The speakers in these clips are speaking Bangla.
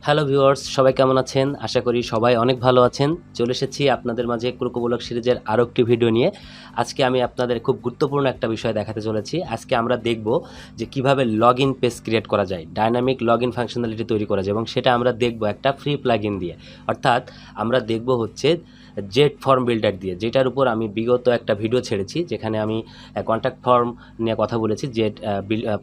হ্যালো ভিউয়ার্স, সবাই কেমন আছেন? আশা করি সবাই অনেক ভালো আছেন। চলে এসেছি আপনাদের মাঝে ক্রোকোব্লক সিরিজের আরও একটি ভিডিও নিয়ে। আজকে আমি আপনাদের খুব গুরুত্বপূর্ণ একটা বিষয় দেখাতে চলেছি। আজকে আমরা দেখব যে কিভাবে লগইন পেজ ক্রিয়েট করা যায়, ডায়নামিক লগইন ফাংশনালিটি তৈরি করা যায়, এবং সেটা আমরা দেখব একটা ফ্রি প্লাগইন দিয়ে। অর্থাৎ আমরা দেখব হচ্ছে জেট ফর্ম বিল্ডার দিয়ে, যেটার উপর আমি বিগত একটা ভিডিও ছেড়েছি, যেখানে আমি কন্ট্যাক্ট ফর্ম নিয়ে কথা বলেছি, জেট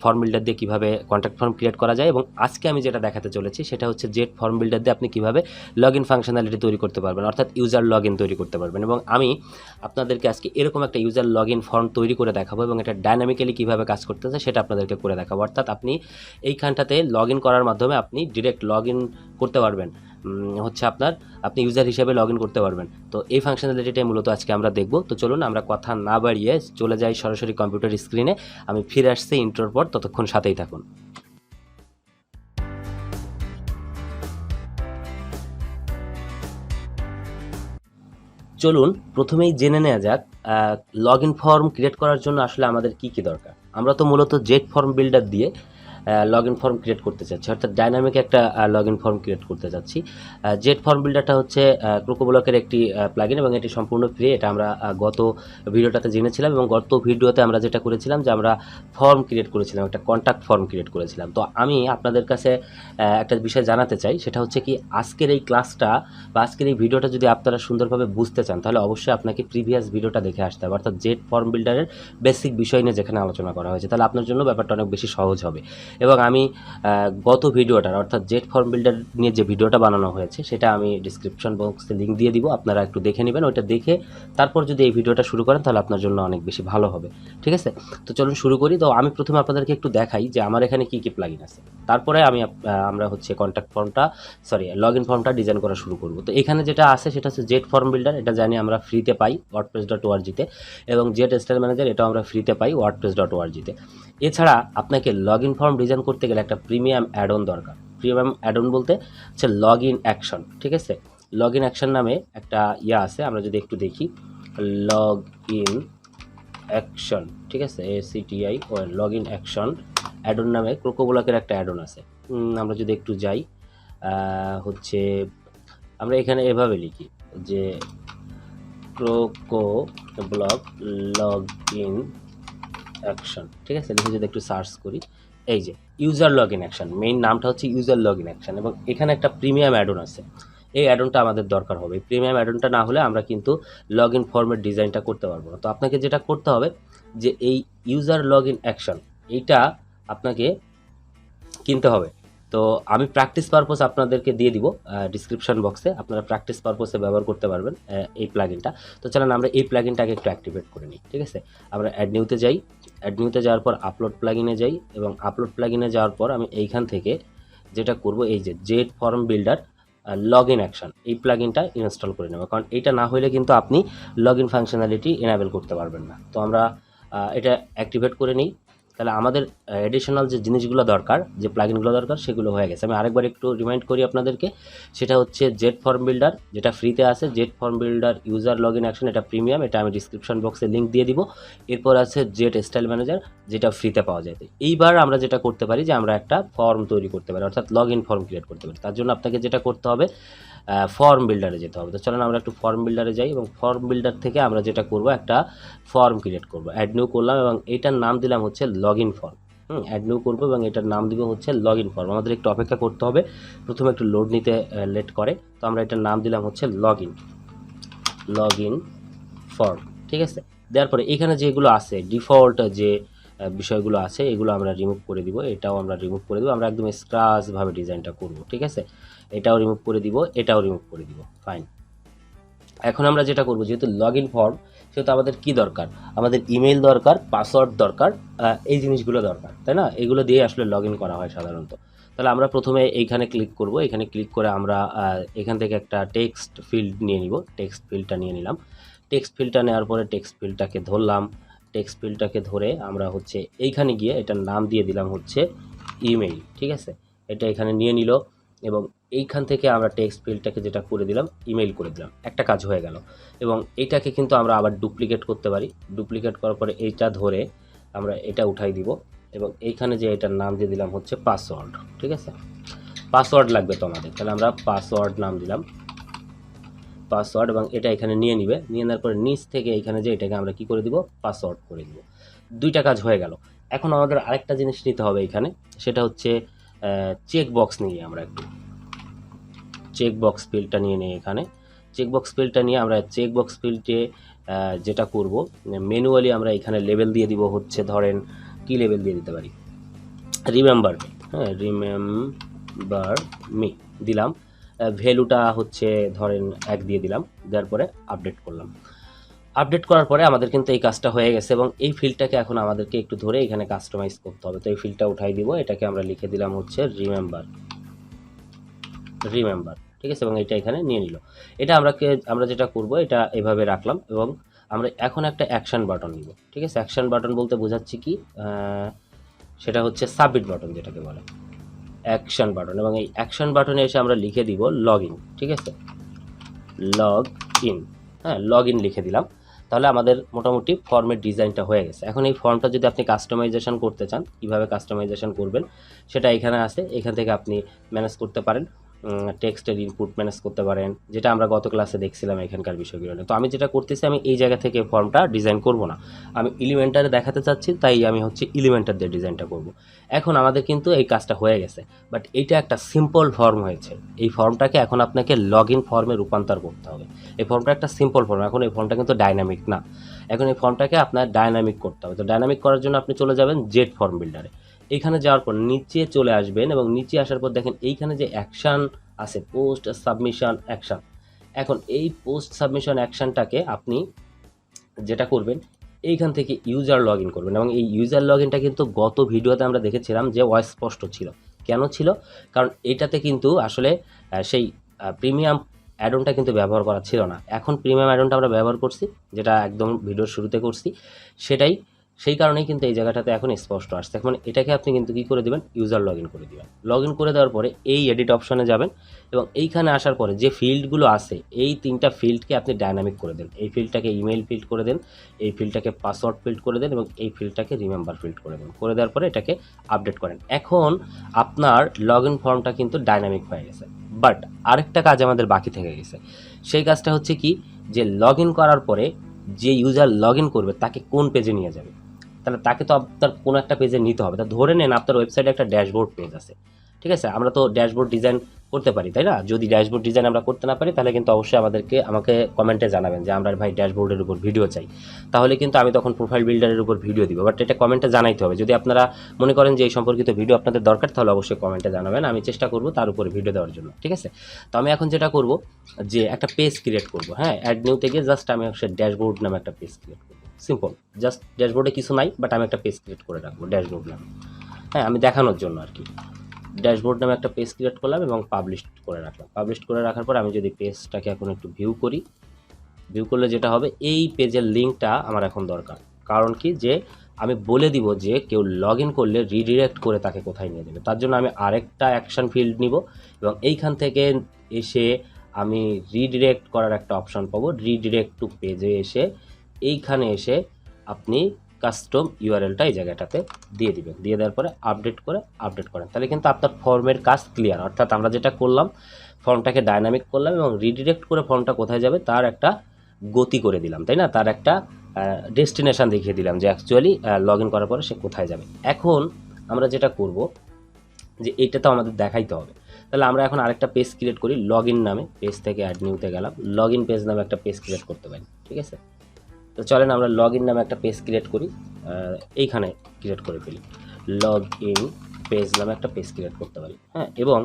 ফর্ম বিল্ডার দিয়ে কীভাবে কন্ট্যাক্ট ফর্ম ক্রিয়েট করা যায়। এবং আজকে আমি যেটা দেখাতে চলেছি সেটা হচ্ছে জেট ফর্ম বিল্ডার দিয়ে আপনি কীভাবে লগইন ফাংশনালিটি তৈরি করতে পারবেন, অর্থাৎ ইউজার লগইন তৈরি করতে পারবেন। এবং আমি আপনাদেরকে আজকে এরকম একটা ইউজার লগইন ফর্ম তৈরি করে দেখাবো, এবং এটা ডায়নামিক্যালি কীভাবে কাজ করতেছে সেটা আপনাদেরকে করে দেখাবো। অর্থাৎ আপনি এইখানটাতে লগইন করার মাধ্যমে আপনি ডিরেক্ট লগইন করতে পারবেন, হচ্ছে আপনি ইউজার হিসেবে লগইন করতে পারবেন। তো এই ফাংশনালিটিটাই মূলত আজকে আমরা দেখব। তো চলুন আমরা কথা না বাড়িয়ে চলে যাই সরাসরি কম্পিউটার স্ক্রিনে। আমি ফিরে আসছি ইন্ট্রোর পর, ততক্ষণ সাথেই থাকুন। চলুন প্রথমেই জেনে নেওয়া যাক লগইন ফর্ম ক্রিয়েট করার জন্য আসলে আমাদের কি কি দরকার। আমরা তো মূলত জেট ফর্ম বিল্ডার দিয়ে লগইন ফর্ম ক্রিয়েট করতে চাচ্ছি, অর্থাৎ ডায়নামিক একটা লগইন ফর্ম ক্রিয়েট করতে চাচ্ছি। জেট ফর্ম বিল্ডারটা হচ্ছে ক্রোকোব্লকের একটি প্লাগইন, এবং এটি সম্পূর্ণ ফ্রি। এটা আমরা গত ভিডিওটাতে জেনেছিলাম, এবং গত ভিডিওতে আমরা যেটা করেছিলাম যে আমরা ফর্ম ক্রিয়েট করেছিলাম, একটা কন্ট্যাক্ট ফর্ম ক্রিয়েট করেছিলাম। তো আমি আপনাদের কাছে একটা বিষয় জানাতে চাই, সেটা হচ্ছে কি আজকের এই ক্লাসটা বা আজকের এই ভিডিওটা যদি আপনারা সুন্দরভাবে বুঝতে চান, তাহলে অবশ্যই আপনাকে প্রিভিয়াস ভিডিওটা দেখে আসতে হবে, অর্থাৎ জেট ফর্ম বিল্ডারের বেসিক বিষয় নিয়ে যেখানে আলোচনা করা হয়েছে। তাহলে আপনার জন্য ব্যাপারটা অনেক বেশি সহজ হবে। এবং আমি গত ভিডিওটার, অর্থাৎ জেট ফর্ম বিল্ডার নিয়ে যে ভিডিওটা বানানো হয়েছে সেটা আমি ডিসক্রিপশন বক্সে লিঙ্ক দিয়ে দিব, আপনারা একটু দেখে নেবেন। ওইটা দেখে তারপর যদি এই ভিডিওটা শুরু করেন তাহলে আপনার জন্য অনেক বেশি ভালো হবে। ঠিক আছে, তো চলুন শুরু করি। তো আমি প্রথমে আপনাদেরকে একটু দেখাই যে আমার এখানে কী কী প্লাগইন আছে, তারপরে আমরা হচ্ছে কন্ট্যাক্ট ফর্মটা লগইন ফর্মটা ডিজাইন করা শুরু করব। তো এখানে যেটা আছে সেটা হচ্ছে জেট ফর্ম বিল্ডার, এটা জানি আমরা ফ্রিতে পাই wordpress.org-তে, এবং জেট স্টাইল ম্যানেজার এটাও আমরা ফ্রিতে পাই wordpress.org-তে। এছাড়া আপনাকে লগইন ফর্ম ডিজাইন করতে গেলে একটা প্রিমিয়াম অ্যাডন দরকার। প্রিমিয়াম অ্যাডন বলতে হচ্ছে লগইন অ্যাকশন। ঠিক আছে, লগইন অ্যাকশন নামে একটা আছে, আমরা যদি একটু দেখি লগইন অ্যাকশন, ঠিক আছে, ACTI ও লগইন অ্যাকশন অ্যাডন নামে ক্রোকোব্লকের একটা অ্যাডন আছে। আমরা যদি একটু যাই, হচ্ছে আমরা এখানে এভাবে লিখি যে ক্রোকোব্লক লগইন অ্যাকশন, ঠিক আছে, লিখে যদি একটু সার্চ করি, এই যে ইউজার লগইন অ্যাকশন, মেইন নামটা হচ্ছে ইউজার লগইন অ্যাকশন, এবং এখানে একটা প্রিমিয়াম অ্যাডন আছে। এই অ্যাডনটা আমাদের দরকার হবে। প্রিমিয়াম অ্যাডনটা না হলে আমরা কিন্তু লগইন ফর্মের ডিজাইনটা করতে পারবো না। তো আপনাকে যেটা করতে হবে যে এই ইউজার লগইন অ্যাকশন এইটা আপনাকে কিনতে হবে। তো আমি প্র্যাকটিস পারপোজ আপনাদেরকে দিয়ে দিব ডিসক্রিপশন বক্সে, আপনারা প্র্যাকটিস পারপোজে ব্যবহার করতে পারবেন এই প্লাগইনটা। তো চলেন আমরা এই প্লাগইনটাকে একটু অ্যাক্টিভেট করে নিই। ঠিক আছে, আমরা অ্যাড নিউতে যাই, অ্যাড নিউতে যাওয়ার পর আপলোড প্লাগইনে যাই, এবং আপলোড প্লাগইনে যাওয়ার পর আমি এইখান থেকে যেটা করব, এই যে jet form builder login action, এই প্লাগইনটা ইনস্টল করে নেব, কারণ এটা না হলে কিন্তু আপনি লগইন ফাংশনালিটি এনাবেল করতে পারবেন না। তো আমরা এটা অ্যাক্টিভেট করে নিই। তাহলে আমাদের এডিশনাল যে জিনিসগুলো দরকার, যে প্লাগইনগুলো দরকার, সেগুলো হয়ে গেছে। আমি আরেকবার একটু রিমাইন্ড করি আপনাদেরকে, সেটা হচ্ছে জেট ফর্ম বিল্ডার, যেটা ফ্রিতে আছে, jet form builder user login action, এটা প্রিমিয়াম, এটা আমি ডিসক্রিপশন বক্সে লিঙ্ক দিয়ে দিব। এরপর আছে জেট স্টাইল ম্যানেজার, যেটা ফ্রিতে পাওয়া যায়। এইবার আমরা যেটা করতে পারি যে আমরা একটা ফর্ম তৈরি করতে পারি, অর্থাৎ লগইন ফর্ম ক্রিয়েট করতে পারি। তার জন্য আপনাকে যেটা করতে হবে, ফর্ম বিল্ডারে যেতে হবে। তো চলেন আমরা একটু ফর্ম বিল্ডারে যাই, এবং ফর্ম বিল্ডার থেকে আমরা যেটা করব, একটা ফর্ম ক্রিয়েট করব। অ্যাড নিউ করলাম, এবং এটার নাম দিলাম হচ্ছে লগইন ফর্ম। অ্যাড নিউ করবো, এবং এটার নাম দিব হচ্ছে লগইন ফর্ম। আমাদের একটু অপেক্ষা করতে হবে, প্রথমে একটু লোড নিতে লেট করে। তো আমরা এটার নাম দিলাম হচ্ছে লগইন ফর্ম। ঠিক আছে, দেওয়ার পরে এখানে যেগুলো আছে ডিফল্ট যে বিষয়গুলো আছে, এগুলো আমরা রিমুভ করে দিব। এটাও আমরা রিমুভ করে দিব, আমরা একদম স্ক্র্যাচভাবে ডিজাইনটা করব। ঠিক আছে, এটাও রিমুভ করে দিব, এটাও রিমুভ করে দিব। ফাইন, এখন আমরা যেটা করব, যেহেতু লগইন ফর্ম, সেহেতু আমাদের কি দরকার, আমাদের ইমেল দরকার, পাসওয়ার্ড দরকার, এই জিনিসগুলো দরকার, তাই না? এগুলো দিয়ে আসলে লগইন করা হয় সাধারণত। তাহলে আমরা প্রথমে এইখানে ক্লিক করব, এখানে ক্লিক করে আমরা এখান থেকে একটা টেক্সট ফিল্ড নিয়ে নিব। টেক্সট ফিল্ডটা নিয়ে নিলাম। টেক্সট ফিল্ডটা নেওয়ার পরে টেক্সট ফিল্ডটাকে ধরলাম। টেক্সট ফিল্ডটাকে ধরে আমরা হচ্ছে এইখানে গিয়ে এটার নাম দিয়ে দিলাম হচ্ছে ইমেইল। ঠিক আছে, এটা এখানে নিয়ে নিল, এবং এইখান থেকে আমরা টেক্সট ফিল্ডটাকে যেটা করে দিলাম, ইমেইল করে দিলাম। একটা কাজ হয়ে গেল। এবং এইটাকে কিন্তু আমরা আবার ডুপ্লিকেট করতে পারি। ডুপ্লিকেট করার পরে এইটা ধরে আমরা এটা উঠাই দিব, এবং এইখানে যে এটার নাম দিয়ে দিলাম হচ্ছে পাসওয়ার্ড। ঠিক আছে, পাসওয়ার্ড লাগবে তো আমাদের, তাহলে আমরা পাসওয়ার্ড নাম দিলাম পাসওয়ার্ড, এবং এটা এখানে নিয়ে নিবে, নিয়ে নেওয়ার পরে নিচ থেকে এখানে যে এটাকে আমরা কি করে দিব, পাসওয়ার্ড করে দিব। দুইটা কাজ হয়ে গেল। এখন আমাদের আরেকটা জিনিস নিতে হবে এখানে, সেটা হচ্ছে চেক বক্স নিয়ে আমরা একটু চেক বক্স ফিল্ডটা নিয়ে নিই। এখানে চেক বক্স ফিল্ডটা নিয়ে আমরা চেক বক্স ফিল্ডে যেটা করব, ম্যানুয়ালি আমরা এখানে লেভেল দিয়ে দিব হচ্ছে, ধরেন কি লেভেল দিয়ে দিতে পারি, রিমেম্বার মি। হ্যাঁ, রিমেম্বার মি দিলাম। ভ্যালুটা হচ্ছে ধরেন 1 দিয়ে দিলাম, দেওয়ার পরে আপডেট করলাম। আপডেট করার পরে আমাদের কিন্তু এই কাজটা হয়ে গেছে, এবং এই ফিল্ডটাকে এখন আমাদেরকে একটু ধরে এখানে কাস্টমাইজ করতে হবে। তো এই ফিল্ডটা উঠাই দিব, এটাকে আমরা লিখে দিলাম হচ্ছে রিমেম্বার, ঠিক আছে, এবং এটা এখানে নিয়ে নিল। এটা আমরা যেটা করব, এটা এভাবে রাখলাম, এবং আমরা এখন একটা অ্যাকশন বাটন নিব। ঠিক আছে, অ্যাকশন বাটন বলতে বোঝাচ্ছি কি, সেটা হচ্ছে সাবমিট বাটন যেটাকে বলে অ্যাকশন বাটন, এবং এই অ্যাকশন বাটনে এসে আমরা লিখে দিব লগ ইন। ঠিক আছে, লগ ইন, হ্যাঁ লগ ইন লিখে দিলাম। তাহলে আমাদের মোটামুটি ফর্মের ডিজাইনটা হয়ে গেছে। এখন এই ফর্মটা যদি আপনি কাস্টমাইজেশন করতে চান, কীভাবে কাস্টমাইজেশন করবেন সেটা এখানে আছে, এখান থেকে আপনি ম্যানেজ করতে পারেন। টেক্সটের ইনপুট ম্যানেজ করতে পারেন, যেটা আমরা গত ক্লাসে দেখছিলাম এখানকার বিষয়গুলো নিয়ে। তো আমি যেটা করতেছি, আমি এই জায়গা থেকে ফর্মটা ডিজাইন করব না, আমি এলিমেন্টারে দেখাতে চাচ্ছি, তাই আমি হচ্ছে এলিমেন্টার দিয়ে ডিজাইনটা করব। এখন আমাদের কিন্তু এই কাজটা হয়ে গেছে, বাট এইটা একটা সিম্পল ফর্ম হয়েছে। এই ফর্মটাকে এখন আপনাকে লগ ইন ফর্মে রূপান্তর করতে হবে। এই ফর্মটা একটা সিম্পল ফর্ম, এখন এই ফর্মটা কিন্তু ডাইনামিক না, এখন এই ফর্মটাকে আপনার ডাইনামিক করতে হবে। তো ডাইনামিক করার জন্য আপনি চলে যাবেন জেট ফর্ম বিল্ডারে। এইখানে যাওয়ার পর নিচে চলে আসবেন, এবং নিচে আসার পর দেখেন এইখানে যে অ্যাকশান আছে, পোস্ট সাবমিশন অ্যাকশান। এখন এই পোস্ট সাবমিশন অ্যাকশানটাকে আপনি যেটা করবেন, এইখান থেকে ইউজার লগ ইন করবেন, এবং এই ইউজার লগ ইনটা কিন্তু গত ভিডিওতে আমরা দেখেছিলাম যে অস্পষ্ট ছিল। কেন ছিল? কারণ এটাতে কিন্তু আসলে সেই প্রিমিয়াম অ্যাডনটা কিন্তু ব্যবহার করা ছিল না। এখন প্রিমিয়াম অ্যাডনটা আমরা ব্যবহার করছি, যেটা একদম ভিডিওর শুরুতে করছি, সেই কারণেই কিন্তু এই জায়গাটাতে এখন স্পষ্ট আসছে। এখন এটাকে আপনি কিন্তু কী করে দেবেন, ইউজার লগ ইন করে দেবেন। লগ ইন করে দেওয়ার পরে এই এডিট অপশনে যাবেন, এবং এইখানে আসার পরে যে ফিল্ডগুলো আছে, এই 3টা ফিল্ডকে আপনি ডাইনামিক করে দেন। এই ফিল্ডটাকে ইমেল ফিল্ড করে দেন, এই ফিল্ডটাকে পাসওয়ার্ড ফিল্ড করে দেন, এবং এই ফিল্ডটাকে রিমেম্বার ফিল্ড করে দেন। করে দেওয়ার পরে এটাকে আপডেট করেন। এখন আপনার লগ ইন ফর্মটা কিন্তু ডাইনামিক হয়ে গেছে, বাট আরেকটা কাজ আমাদের বাকি থেকে গেছে। সেই কাজটা হচ্ছে কি, যে লগ ইন করার পরে যে ইউজার লগ ইন করবে তাকে কোন পেজে নিয়ে যাবে, তাহলে তাকে তো আপনার কোনো একটা পেজে নিতে হবে। তা ধরে নেন আপনার ওয়েবসাইটে একটা ড্যাশবোর্ড পেজ আছে, ঠিক আছে, আমরা তো ড্যাশবোর্ড ডিজাইন করতে পারি, তাই না? যদি ড্যাশবোর্ড ডিজাইন আমরা করতে না পারি, তাহলে কিন্তু অবশ্যই আমাকে কমেন্টে জানাবেন যে আমরা ভাই ড্যাশবোর্ডের উপর ভিডিও চাই, তাহলে কিন্তু আমি তখন প্রোফাইল বিল্ডারের উপর ভিডিও দিব। বাট এটা কমেন্টে জানাইতে হবে। যদি আপনারা মনে করেন যে এই সম্পর্কিত ভিডিও আপনাদের দরকার, তাহলে অবশ্যই কমেন্টে জানাবেন, আমি চেষ্টা করব তার উপরে ভিডিও দেওয়ার জন্য, ঠিক আছে? তো আমি এখন যেটা করব, যে একটা পেজ ক্রিয়েট করব। হ্যাঁ, অ্যাড নিউ থেকে জাস্ট আমি হচ্ছে ড্যাশবোর্ড নামে একটা পেজ ক্রিয়েট করব। সিম্পল, জাস্ট ড্যাশবোর্ডে কিছু নাই, বাট আমি একটা পেজ ক্রিয়েট করে রাখবো ড্যাশবোর্ড নামে। হ্যাঁ, আমি দেখানোর জন্য আর কি ড্যাশবোর্ড নামে একটা পেজ ক্রিয়েট করলাম এবং পাবলিশ করে রাখলাম। পাবলিশ করে রাখার পর আমি যদি পেজটাকে এখন একটু ভিউ করি, ভিউ করলে যেটা হবে, এই পেজের লিঙ্কটা আমার এখন দরকার। কারণ কি, যে আমি বলে দিব যে কেউ লগ ইন করলে রিডিরেক্ট করে তাকে কোথায় নিয়ে যাবে। তার জন্য আমি আরেকটা অ্যাকশন ফিল্ড নিব, এবং এইখান থেকে এসে আমি রিডিরেক্ট করার একটা অপশন পাবো। রিডিরেক্ট টু পেজে এসে এইখানে এসে আপনি কাস্টম ইউআরএলটা এই জায়গাটাতে দিয়ে দিবেন। দিয়ে দেওয়ার পরে আপডেট করেন, তাহলে কিন্তু আপনার ফর্মের কাজ ক্লিয়ার। অর্থাৎ আমরা যেটা করলাম, ফর্মটাকে ডাইনামিক করলাম এবং রিডিরেক্ট করে ফর্মটা কোথায় যাবে তার একটা গতি করে দিলাম, তাই না? তার একটা ডেস্টিনেশন দেখিয়ে দিলাম যে অ্যাকচুয়ালি লগ ইন করার পরে সে কোথায় যাবে। এখন আমরা যেটা করব, যে এইটা তো আমাদের দেখাইতে হবে, তাহলে আমরা এখন আরেকটা পেজ ক্রিয়েট করি লগ ইন নামে। পেজ থেকে অ্যাড নিউতে গেলাম, লগ ইন পেজ নামে একটা পেজ ক্রিয়েট করতে পারি, ঠিক আছে? তো চলেন আমরা লগ ইন নামে একটা পেজ ক্রিয়েট করি, এইখানে ক্রিয়েট করে ফেলি। লগ ইন পেজ নামে একটা পেজ ক্রিয়েট করতে পারি। হ্যাঁ, এবং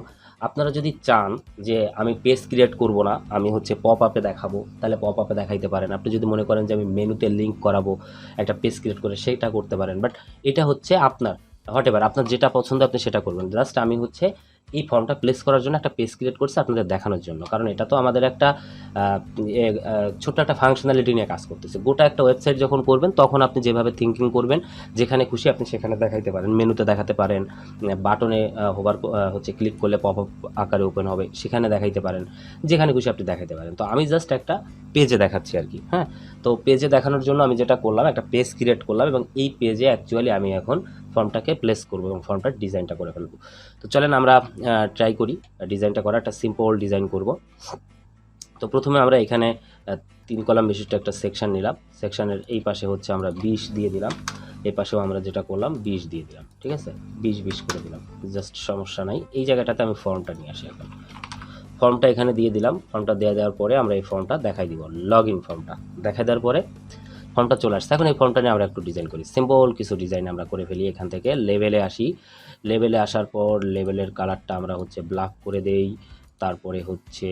আপনারা যদি চান যে আমি পেজ ক্রিয়েট করব না, আমি হচ্ছে পপ আপে দেখাবো, তাহলে পপ আপে দেখাইতে পারেন। আপনি যদি মনে করেন যে আমি মেনুতে লিঙ্ক করাবো একটা পেজ ক্রিয়েট করে, সেইটা করতে পারেন। বাট এটা হচ্ছে আপনার হোয়াটএভার, আপনার যেটা পছন্দ আপনি সেটা করবেন। জাস্ট আমি হচ্ছে এই ফর্মটা প্লেস করার জন্য একটা পেজ ক্রিয়েট করছি আপনাদের দেখানোর জন্য, কারণ এটা তো আমাদের একটা ছোট্ট একটা ফাংশনালিটি নিয়ে কাজ করতেছে। গোটা একটা ওয়েবসাইট যখন করবেন, তখন আপনি যেভাবে থিঙ্কিং করবেন, যেখানে খুশি আপনি সেখানে দেখাইতে পারেন, মেনুতে দেখাতে পারেন, বাটনে হোভার হচ্ছে ক্লিক করলে পপ আপ আকারে ওপেন হবে, সেখানে দেখাইতে পারেন, যেখানে খুশি আপনি দেখাইতে পারেন। তো আমি জাস্ট একটা পেজে দেখাচ্ছি আর কি। হ্যাঁ, তো পেজে দেখানোর জন্য আমি যেটা করলাম, একটা পেজ ক্রিয়েট করলাম, এবং এই পেজে অ্যাকচুয়ালি আমি এখন ফর্মটাকে প্লেস করব এবং ফর্মটার ডিজাইনটা করে ফেলব। তো চলেন আমরা ট্রাই করি ডিজাইনটা করা। একটা সিম্পল ডিজাইন করব। তো প্রথমে আমরা এখানে 3 কলাম বিশিষ্ট একটা সেকশন নিলাম। সেকশনের এই পাশে হচ্ছে আমরা 20 দিয়ে দিলাম, এই পাশেও আমরা যেটা করলাম 20 দিয়ে দিলাম। ঠিক আছে, 20 করে দিলাম, জাস্ট সমস্যা নাই। এই জায়গাটাতে আমি ফর্মটা নিয়ে আসি। এখন ফর্মটা এখানে দিয়ে দিলাম। ফর্মটা দেওয়ার পরে আমরা এই ফর্মটা দেখাই দিব, লগ ইন ফর্মটা দেখাই দেওয়ার পরে ফর্মটা চলে আসছে। এখন এই ফর্মটা নিয়ে আমরা একটু ডিজাইন করি, সিম্পল কিছু ডিজাইন আমরা করে ফেলি। এখান থেকে লেভেলে আসি, লেভেলে আসার পর লেভেলের কালারটা আমরা হচ্ছে ব্ল্যাক করে দেই। তারপরে হচ্ছে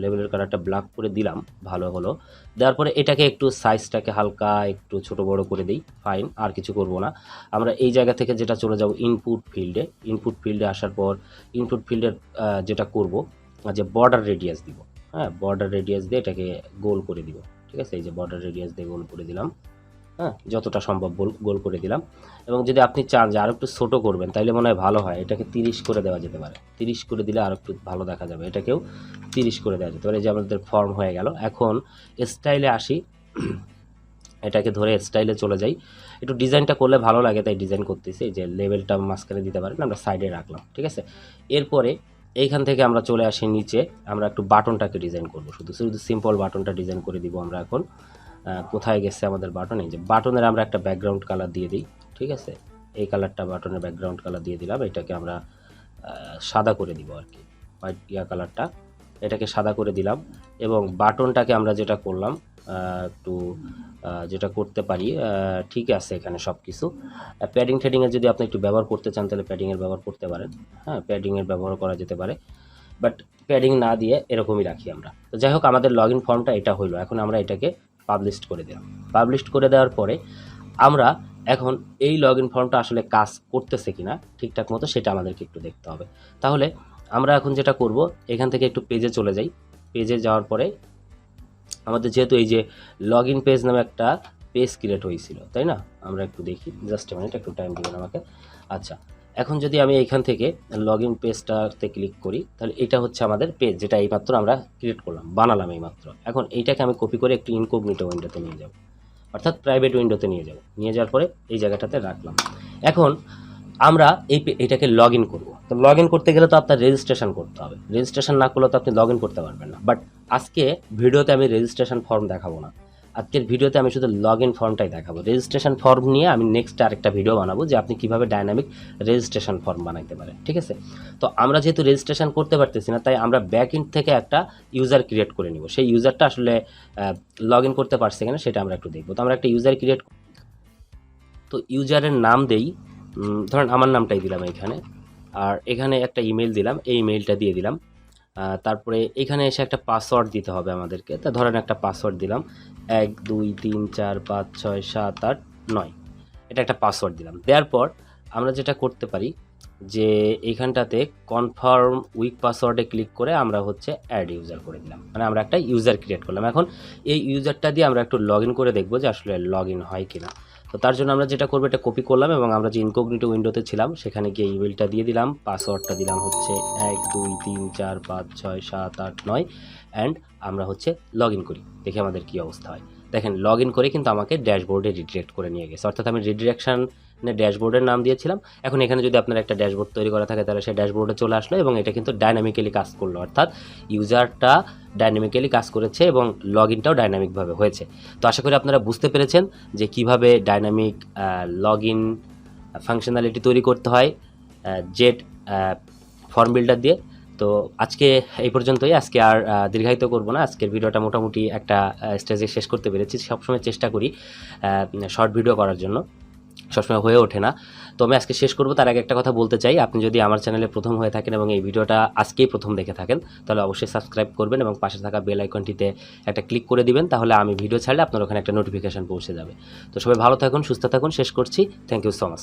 লেভেলের কালারটা ব্ল্যাক করে দিলাম, ভালো হলো। দেওয়ার পরে এটাকে একটু সাইজটাকে হালকা একটু ছোট বড় করে দিই, ফাইন, আর কিছু করব না। আমরা এই জায়গা থেকে যেটা চলে যাব ইনপুট ফিল্ডে। ইনপুট ফিল্ডে আসার পর ইনপুট ফিল্ডের যেটা করব যে বর্ডার রেডিয়াস দিব। হ্যাঁ, বর্ডার রেডিয়াস দিয়ে এটাকে গোল করে দিব। ঠিক আছে, এই যে বর্ডার রেডিয়াস দিয়ে গোল করে দিলাম। হ্যাঁ, যতটা সম্ভব গোল করে দিলাম। এবং যদি আপনি চান যে আরও একটু ছোটো করবেন তাইলে মনে হয় ভালো হয়, এটাকে 30 করে দেওয়া যেতে পারে। 30 করে দিলে আরও একটু ভালো দেখা যাবে, এটাকেও 30 করে দেওয়া যেতে পারে। এই যে আমাদের ফর্ম হয়ে গেল। এখন স্টাইলে আসি, এটাকে ধরে স্টাইলে চলে যাই। একটু ডিজাইনটা করলে ভালো লাগে তাই ডিজাইন করতেছি। এই যে লেভেলটা মাঝখানে দিতে পারেন, আমরা সাইডে রাখলাম। ঠিক আছে, এরপরে এইখান থেকে আমরা চলে আসি নিচে, আমরা একটু বাটনটাকে ডিজাইন করব, শুধু সিম্পল বাটনটা ডিজাইন করে দিব আমরা। এখন কোথায় গেছে আমাদের বাটন? এই যে বাটনের আমরা একটা ব্যাকগ্রাউন্ড কালার দিয়ে দিই। ঠিক আছে, এই কালারটা বাটনের ব্যাকগ্রাউন্ড কালার দিয়ে দিলাম। এটাকে আমরা সাদা করে দিব আর কি, হোয়াইট কালারটা, এটাকে সাদা করে দিলাম। এবং বাটনটাকে আমরা যেটা করলাম একটু যেটা করতে পারি, ঠিক আছে এখানে সব কিছু। প্যাডিং ট্যাডিংয়ের যদি আপনি একটু ব্যবহার করতে চান তাহলে প্যাডিংয়ের ব্যবহার করতে পারেন। হ্যাঁ, প্যাডিংয়ের ব্যবহার করা যেতে পারে, বাট প্যাডিং না দিয়ে এরকমই রাখি আমরা। তো যাই হোক, আমাদের লগ ইন ফর্মটা এটা হইলো। এখন আমরা এটাকে পাবলিশ করে দিলাম। পাবলিশ করে দেওয়ার পরে আমরা এখন এই লগ ইন ফর্মটা আসলে কাজ করতেছে কিনা ঠিকঠাক মতো সেটা আমাদেরকে একটু দেখতে হবে। তাহলে আমরা এখন যেটা করব, এখান থেকে একটু পেজে চলে যাই। পেজে যাওয়ার পরে আমাদের যেহেতু এই যে লগ ইন পেজ নামে একটা পেজ ক্রিয়েট হয়েছিল, তাই না? আমরা একটু দেখি, জাস্ট মিনিট, একটু টাইম দিবেন আমাকে। আচ্ছা, এখন যদি আমি এইখান থেকে লগ ইন পেজটাতে ক্লিক করি তাহলে এটা হচ্ছে আমাদের পেজ, যেটা এইমাত্র আমরা ক্রিয়েট করলাম, বানালাম এইমাত্র। এখন এইটাকে আমি কপি করে একটি ইনকগনিটো উইন্ডোতে নিয়ে যাব, অর্থাৎ প্রাইভেট উইন্ডোতে নিয়ে যাব। নিয়ে যাওয়ার পরে এই জায়গাটাতে রাখলাম। এখন আমরা এটাকে লগ ইন করবো। তো লগ ইন করতে গেলে তো আপনার রেজিস্ট্রেশন করতে হবে, রেজিস্ট্রেশন না করলে তো আপনি লগ ইন করতে পারবেন না। বাট আজকে ভিডিওতে আমি রেজিস্ট্রেশন ফর্ম দেখাবো না, আজকের ভিডিওতে আমি শুধু লগ ইন ফর্মটাই দেখাবো। রেজিস্ট্রেশন ফর্ম নিয়ে আমি নেক্সট আরেকটা ভিডিও বানাবো যে আপনি কীভাবে ডাইনামিক রেজিস্ট্রেশন ফর্ম বানাইতে পারেন। ঠিক আছে, তো আমরা যেহেতু রেজিস্ট্রেশন করতে পারতেছি না, তাই আমরা ব্যাক এন্ড থেকে একটা ইউজার ক্রিয়েট করে নিব। সেই ইউজারটা আসলে লগ ইন করতে পারছে কিনা সেটা আমরা একটু দেখবো। তো আমরা একটা ইউজার ক্রিয়েট, তো ইউজারের নাম দেই, ধরেন আমার নামটাই দিলাম এখানে, আর এখানে একটা ইমেল দিলাম, এই ইমেলটা দিয়ে দিলাম। তারপরে এখানে এসে একটা পাসওয়ার্ড দিতে হবে আমাদেরকে। তা ধরেন একটা পাসওয়ার্ড দিলাম, 1 2 3 4 5 6 7 8 9, এটা একটা পাসওয়ার্ড দিলাম। দেওয়ার পর আমরা যেটা করতে পারি যে এইখানটাতে কনফার্ম উইক পাসওয়ার্ডে ক্লিক করে আমরা হচ্ছে অ্যাড ইউজার করে দিলাম, মানে আমরা একটা ইউজার ক্রিয়েট করলাম। এখন এই ইউজারটা দিয়ে আমরা একটু লগ ইন করে দেখবো যে আসলে লগ ইন হয় কিনা। তো তার জন্য আমরা যেটা করবো, এটা কপি করলাম এবং আমরা যে ইনকগনিটো উইন্ডোতে ছিলাম সেখানে গিয়ে ইমেলটা দিয়ে দিলাম, পাসওয়ার্ডটা দিলাম হচ্ছে 1 2 3 4 5 6 7 8 9, অ্যান্ড আমরা হচ্ছে লগ ইন করি, দেখি আমাদের কী অবস্থা হয়। দেখেন, লগ ইন করে কিন্তু আমাকে ড্যাশবোর্ডে রিডিরেক্ট করে নিয়ে গেছে, অর্থাৎ আমি রিডিরেকশনে ড্যাশবোর্ডের নাম দিয়েছিলাম। এখন এখানে যদি আপনার একটা ড্যাশবোর্ড তৈরি করা থাকে তাহলে সেই ড্যাশবোর্ডে চলে আসলো এবং এটা কিন্তু ডাইনামিক্যালি কাজ করলো, অর্থাৎ ইউজারটা ডাইনামিক্যালি কাজ করেছে এবং লগ ইনটাও ডাইনামিকভাবে হয়েছে। তো আশা করি আপনারা বুঝতে পেরেছেন যে কিভাবে ডাইনামিক লগ ইন ফাংশনালিটি তৈরি করতে হয় জেট ফর্ম বিল্ডার দিয়ে। তো আজকে এই পর্যন্তই, আজকে আর দীর্ঘায়িত করব না। আজকের ভিডিওটা মোটামুটি একটা স্টেজে শেষ করতে পেরেছি। সবসময় চেষ্টা করি শর্ট ভিডিও করার জন্য, সবসময় হয়ে ওঠে না। তো আমি আজকে শেষ করব, তার আগে একটা কথা বলতে চাই, আপনি যদি আমার চ্যানেলে প্রথম হয়ে থাকেন এবং এই ভিডিওটা আজকেই প্রথম দেখে থাকেন তাহলে অবশ্যই সাবস্ক্রাইব করবেন এবং পাশে থাকা বেল আইকনটিতে একটা ক্লিক করে দিবেন, তাহলে আমি ভিডিও ছাড়লে আপনার ওখানে একটা নোটিফিকেশান পৌঁছে যাবে। তো সবাই ভালো থাকুন, সুস্থ থাকুন, শেষ করছি। Thank you so much.